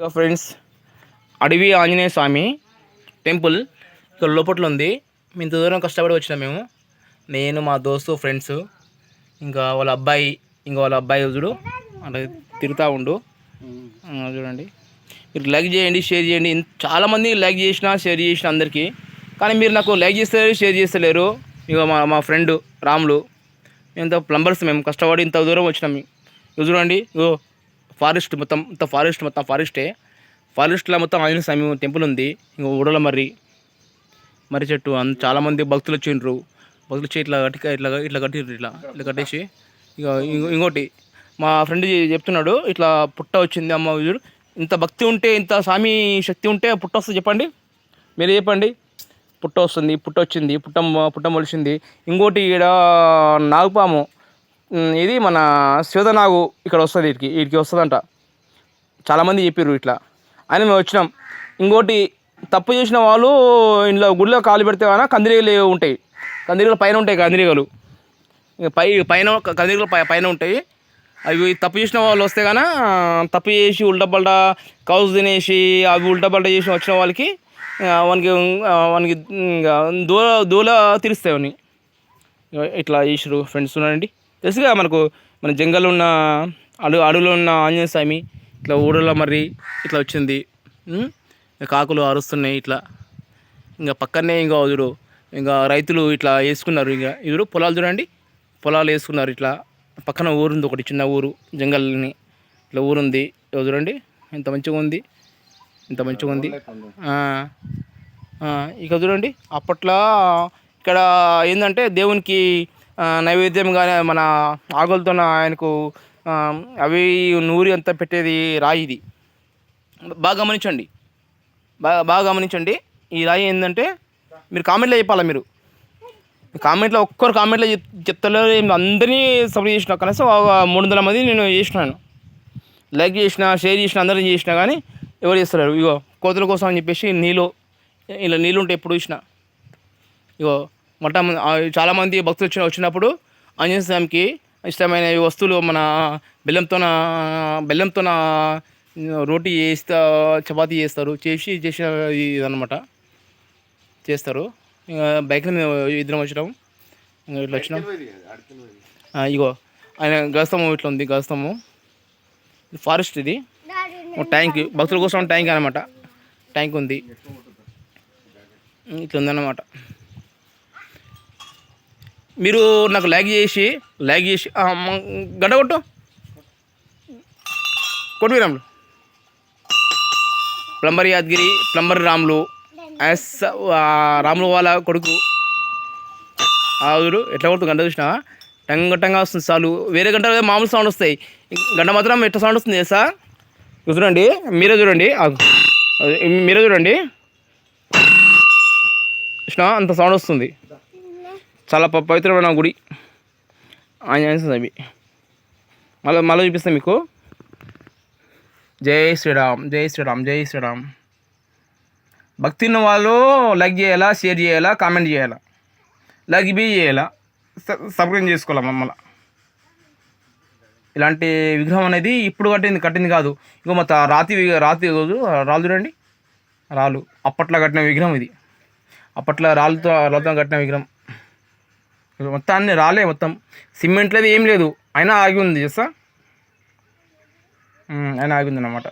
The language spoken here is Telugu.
ఫ్రెండ్స్, అడవి ఆంజనేయ స్వామి టెంపుల్ ఇక్కడ లోపట్లో ఉంది. ఇంత దూరం కష్టపడి వచ్చినాం మేము. నేను, మా దోస్తు, ఫ్రెండ్స్, ఇంకా వాళ్ళ అబ్బాయి చూడు అంటే తిరుగుతూ ఉండు. చూడండి, మీరు లైక్ చేయండి, షేర్ చేయండి. చాలామంది లైక్ చేసిన, షేర్ చేసిన అందరికీ, కానీ మీరు నాకు లైక్ చేస్తలేరు, షేర్ చేస్తలేరు. ఇక మా ఫ్రెండ్ రాములు, ఇంత ప్లంబర్స్, మేము కష్టపడి ఇంత దూరం వచ్చినాం. ఇక చూడండి, ఫారెస్ట్ మొత్తం ఫారెస్ట్లో మొత్తం ఆంజనేయ స్వామి టెంపుల్ ఉంది. ఇంకా ఊడల మర్రి చెట్టు చాలామంది భక్తులు వచ్చిండ్రు. భక్తులు వచ్చి ఇట్లా కట్టేసి ఇక ఇంకోటి మా ఫ్రెండ్ చెప్తున్నాడు, ఇట్లా పుట్ట వచ్చింది అమ్మ చూడు. ఇంత భక్తి ఉంటే, ఇంత స్వామి శక్తి ఉంటే పుట్ట వస్తుంది చెప్పండి, మీరే చెప్పండి. పుట్ట వస్తుంది, పుట్ట వచ్చింది, పుట్ట మొలిచింది. ఇంకోటి ఇక్కడ నాగుపాము, ఇది మన శ్వేతనాగు ఇక్కడ వస్తుంది, వీటికి వస్తుందంట. చాలామంది చెప్పారు ఇట్లా అని మేము వచ్చినాం. ఇంకోటి తప్పు చేసిన వాళ్ళు ఇంట్లో గుడిలో కాలు పెడితే కానీ కందిరీగలు ఉంటాయి. కందిరీగలు పైన ఉంటాయి. కందిరీగలు పైన ఉంటాయి. అవి తప్పు చేసిన వాళ్ళు వస్తే కానీ, తప్పు చేసి ఉల్టపల్ట కౌస్ తినేసి అవి ఉల్టపల్ట చేసి వచ్చిన వాళ్ళకి వానికి దూల తీరుస్తాయి అని ఇట్లా చేసారు. ఫ్రెండ్స్ ఉన్నారండి, తెలుసుగా మనకు, మన జంగల్లో ఉన్న అడవిలో ఉన్న ఆంజనేయ స్వామి ఇట్లా ఊడల మర్రి ఇట్లా వచ్చింది. కాకులు అరుస్తున్నాయి ఇట్లా. ఇంకా పక్కనే ఇంకా చూడు, ఇంకా రైతులు ఇట్లా వేసుకున్నారు. ఇంకా చూడు పొలాలు చూడండి, పొలాలు వేసుకున్నారు. ఇట్లా పక్కన ఊరుంది, ఒకటి చిన్న ఊరు, జంగల్ని ఇట్లా ఊరుంది. చూడండి ఎంత మంచిగా ఉంది, ఎంత మంచిగా ఉంది. ఇక చూడండి, అప్పట్లో ఇక్కడ ఏంటంటే దేవునికి నైవేద్యం కానీ మన ఆకులతో ఆయనకు అవి నూరి అంతా పెట్టేది రాయి. ఇది బాగా గమనించండి. ఈ రాయి ఏంటంటే మీరు కామెంట్లో చెప్పాలా. మీరు కామెంట్లో ఒక్కరు కామెంట్లో చెప్తలేరు. అందరినీ సపోర్ట్ చేసిన, కనీసం 300 మంది నేను చేసినాను. లైక్ చేసిన, షేర్ చేసిన, అందరినీ చేసినా కానీ ఎవరు చేస్తలేరు. ఇగో కోతుల కోసం అని చెప్పేసి ఇలా నీళ్ళు ఉంటాయి ఎప్పుడు చూసినా. ఇగో చాలామంది భక్తులు వచ్చినప్పుడు ఆంజనేయ స్వామికి ఇష్టమైన వస్తువులు, మన బెల్లంతో రోటీ చేస్తా, చపాతీ చేస్తారు. చేసిన ఇదన్నమాట చేస్తారు. బైక్ మీద ఇద్దరం వచ్చినాము, ఇట్లా వచ్చినాం. ఇగో ఆయన గస్తము ఇట్లా ఉంది. గస్తము ఫారెస్ట్, ఇది ట్యాంక్, భక్తుల కోసం ట్యాంక్ అనమాట. ట్యాంక్ ఉంది, ఇట్లా ఉందన్నమాట. మీరు నాకు లైక్ చేసి గడ్డ కొట్టు రాములు, ప్లంబర్ యాదగిరి, ప్లంబర్ రాములు, రాములు వాళ్ళ కొడుకు. ఆవురు ఎట్లా కొడుతుంది గంట చూసినా, టంగటంగా వస్తుంది. చాలు వేరే గంట మామూలు సౌండ్ వస్తాయి, గంట మాత్రం ఎట్లా సౌండ్ వస్తుంది తెలుసా? చూడండి, మీరే చూడండి చూసినా అంత సౌండ్ వస్తుంది. చాలా పవిత్రమైన గుడి ఆంజనేయ స్వామి. మళ్ళీ చూపిస్తాను మీకు. జై శ్రీరామ్, జై శ్రీరామ్, జై శ్రీరామ్. భక్తి ఉన్న వాళ్ళు లైక్ చేయాలా, షేర్ చేయాలా, కామెంట్ చేయాలా, లైక్ చేయాలా, సబ్స్క్రైబ్ చేసుకోవాలా. మమ్మల్ని ఇలాంటి విగ్రహం అనేది ఇప్పుడు కట్టింది కాదు. ఇంకో మొత్తం రాతి రోజు రాళ్ళు చూడండి, రాళ్ళు అప్పట్లో కట్టిన విగ్రహం ఇది. అప్పట్లో రాళ్ళతో కట్టిన విగ్రహం. మొత్తాన్ని రాలే, మొత్తం సిమెంట్ లేదు, ఏం లేదు. అయినా ఆగి ఉంది. చేస్తా, అయినా ఆగి ఉంది అన్నమాట.